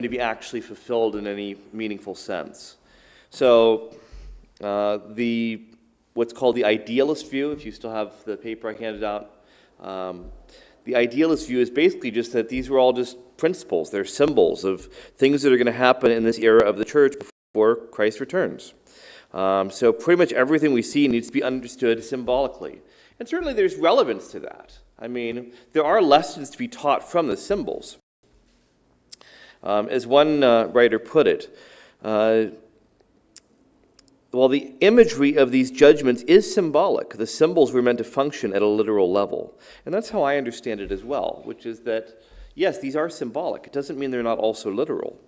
to be actually fulfilled in any meaningful sense. So what's called the idealist view, if you still have the paper I handed out, the idealist view is basically just that these were all just principles. They're symbols of things that are going to happen in this era of the church before Christ returns. So pretty much everything we see needs to be understood symbolically. And certainly there's relevance to that. I mean, there are lessons to be taught from the symbols. As one writer put it, while the imagery of these judgments is symbolic, the symbols were meant to function at a literal level. And that's how I understand it as well, which is that, yes, these are symbolic. It doesn't mean they're not also literal.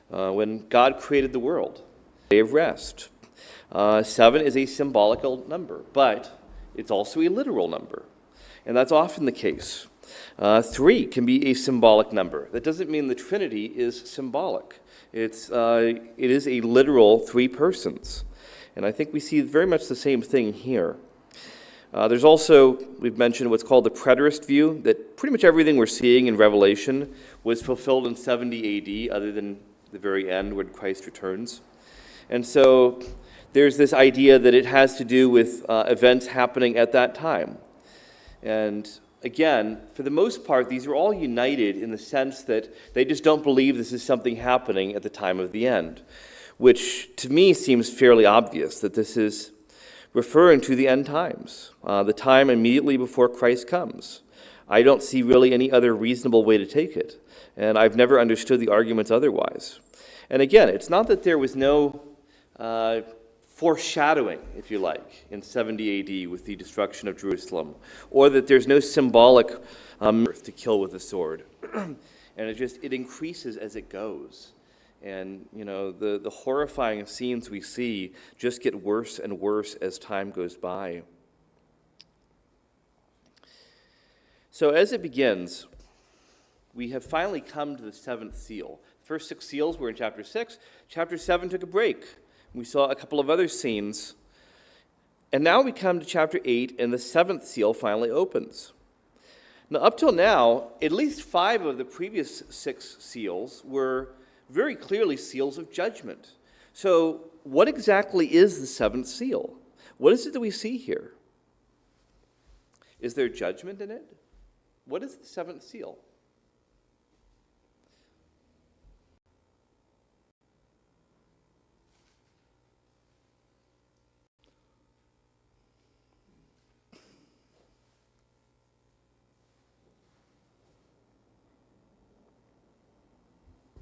When God created the world, day of rest, 7 is a symbolical number, but it's also a literal number. And that's often the case. 3 can be a symbolic number. That doesn't mean the Trinity is symbolic. It is a literal 3 persons. And I think we see very much the same thing here. There's also, we've mentioned what's called the preterist view, that pretty much everything we're seeing in Revelation was fulfilled in 70 AD, other than the very end when Christ returns. And so there's this idea that it has to do with events happening at that time. And again, for the most part, these are all united in the sense that they just don't believe this is something happening at the time of the end, which to me seems fairly obvious that this is referring to the end times, the time immediately before Christ comes. I don't see really any other reasonable way to take it, and I've never understood the arguments otherwise. And again, it's not that there was no foreshadowing, if you like, in 70 AD with the destruction of Jerusalem, or that there's no symbolic earth to kill with a sword. And it increases as it goes. And, you know, the horrifying scenes we see just get worse and worse as time goes by. So as it begins, we have finally come to the 7th seal. The first 6 seals were in chapter 6. Chapter 7 took a break. We saw a couple of other scenes. And now we come to chapter 8, and the 7th seal finally opens. Now, up till now, at least 5 of the previous 6 seals were very clearly seals of judgment. So, what exactly is the 7th seal? What is it that we see here? Is there judgment in it? What is the 7th seal?